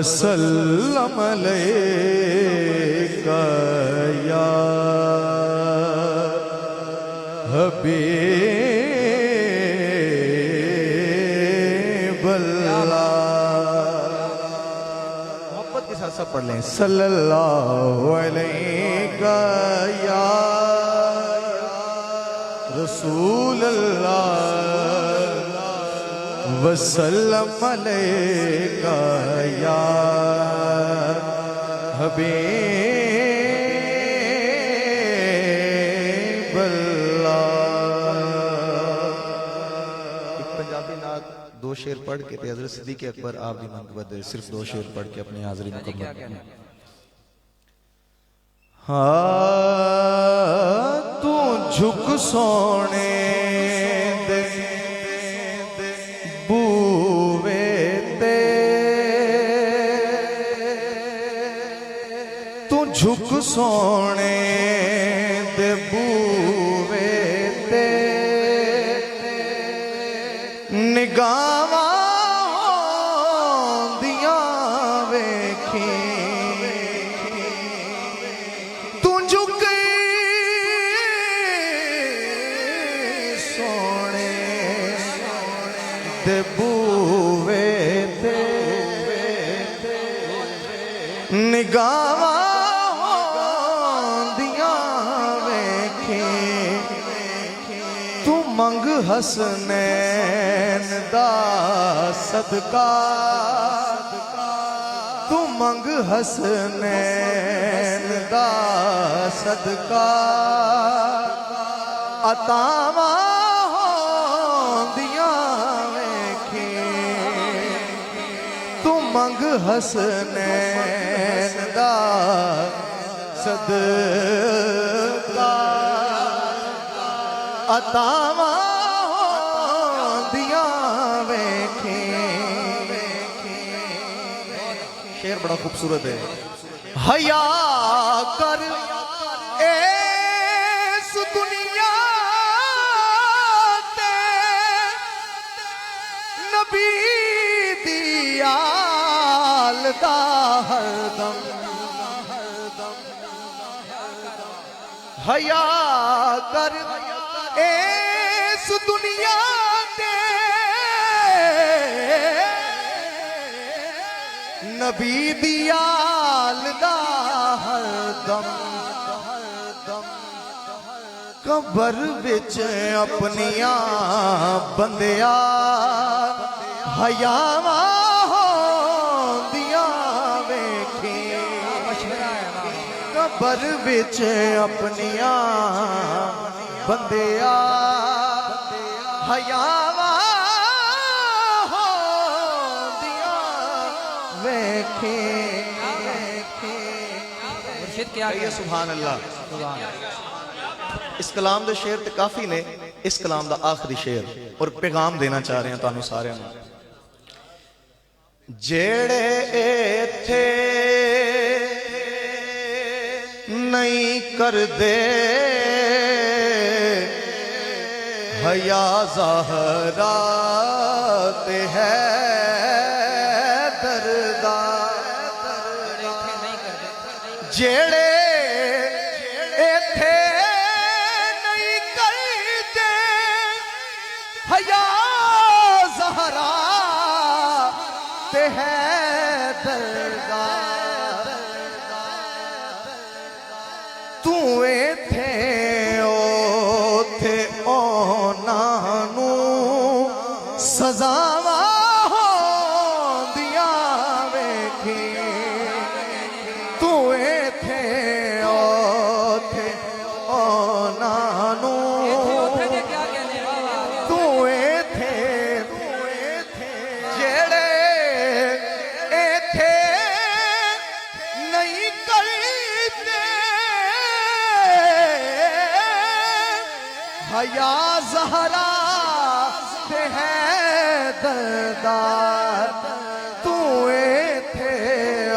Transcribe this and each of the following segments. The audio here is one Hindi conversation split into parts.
वसल्लम अलैका या हबीबल्लाह। मोहब्बत के साथ सब पढ़ लें। सल्लल्लाहु अलैका या रसूल अल्लाह वसल्लम अलैका या हबीबल्लाह। एक पंजाबी नात दो शेर पढ़ के हज़रत सिद्दीक़ अकबर आप दी मनक़बत सिर्फ दो शेर पढ़ के अपनी हाज़िरी मुकम्मल। हाँ तू झुक सोने दे बूवे ते, तू झुक सोने दे बूवे ते निगाहां होंदियां वेखी, तू झुक सोने दे बूवे ते निगाहां होंदियां वेखी, तू मंग हसनैन दा सदका, तू मंग हसनैन दा सदका अतावां होंदियां वेखी, तू मंग हसनैन दा सदका अतावां होंदियां वेखी। शेर बड़ा खूबसूरत है। हया कर इस दुनिया ते नबी दी आल दा हरदम, हया कर इस दुनिया ते नबी दी आल दा हरदम, कबर विच अपनियां बंदिया हयावां होंदियां वेखी, कबर विच अपनियां बंदिया हयावां होंदियां वेखी। क्या सुभान अल्लाह। इस कलाम दे शेर ते काफी ने, इस कलाम दा आखिरी शेर और पैगाम देना चाह रहे हैं तुहानू सारिआं नू। जेड़े इत्थे नहीं करदे हया ज़हरा ते है दर्दा, जेड़े इत्थे नहीं करदे हया ज़हरा ते है दर्दा, तू इत्थे ओथे ओनां नू सज़ावां होंदियां वेखी, तू इत्थे ओथे ओनां नू, तू इत्थे जेड़े इत्थे नहीं करदे हया ज़हरा ते है दर्दा, तू इत्थे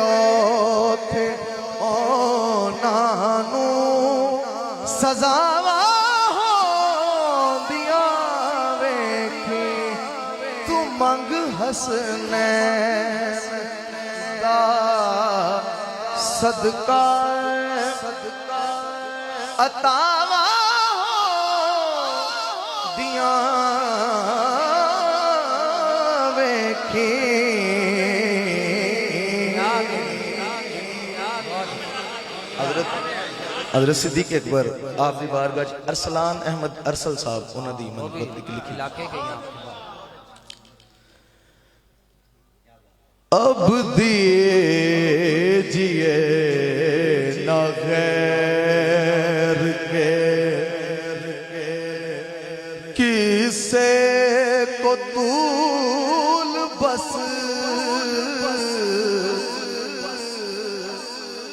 ओथे ओनां नू सज़ावां होंदियां वेखी, तू मंग हसनैन तेरा सदका अतावा दिया वेखी हज़रत सिद्दीक़ अकबर आप दी बारगाह च अरसलान अहमद अरसल साहब उन्हां दी मनक़बत लिखी अब दिए जिए ना गैर के किसे को तूल बस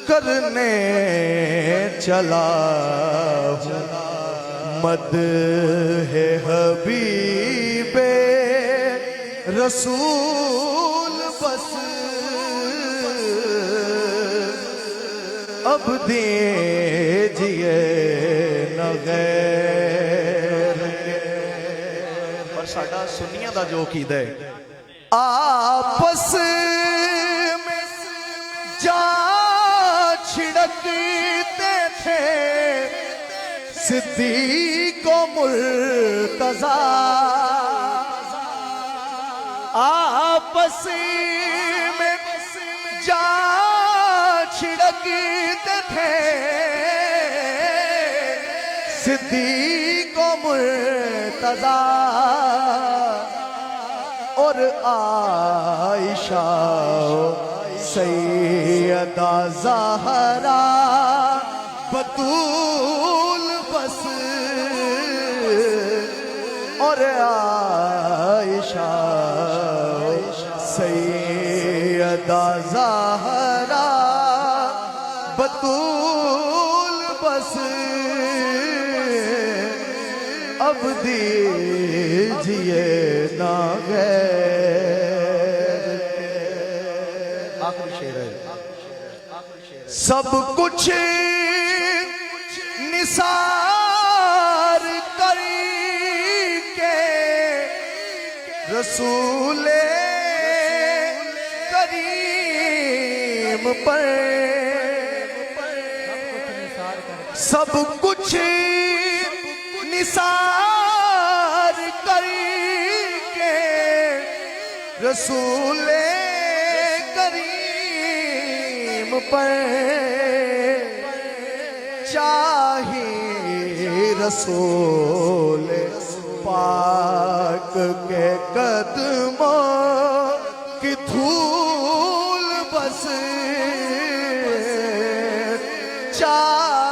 करने चला मद है हबीबे रसूल बस अब दीजिए न गैर के। और साडा सुन्नियां दा जो कीदा है आपस में जा छिड़कते थे सिद्दीक़ को मुर्तज़ा आपस में जा छिड़कते थे सिद्दीक़ को मुर्तज़ा और आयशा सैयदा ज़हरा बतूल बस और आयशा सैयदा ज़हरा बतूल बस अब दीजिए ना गैर। आखिरी शेर है सब कुछ निसार करके रसूले करीम पर सब कुछ निसार करके रसूले करीम पर चाहिए रसूल पाक के कदमों की धूल बस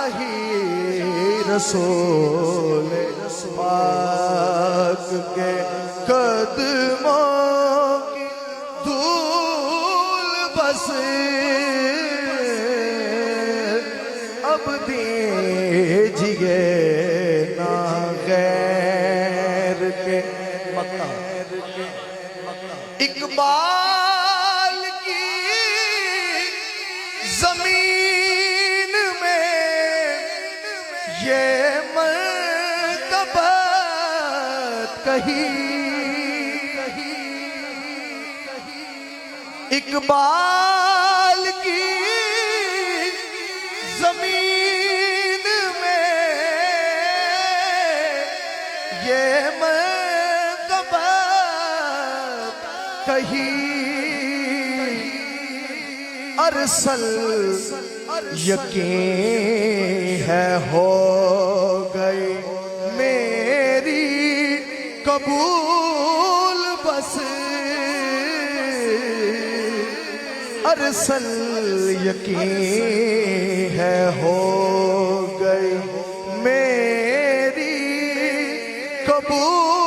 चाहिए रसूल पाक के कदमों की धूल बस अब दीजिए ना गैर के। मक्का इकबाल की जमीन में ये मर्तबत कही इकबाल की जमीन में ये मर्तबत कही अरसल यकीन है हो गई मेरी कबूल बस अरसल यकीन है हो गई मेरी कबूल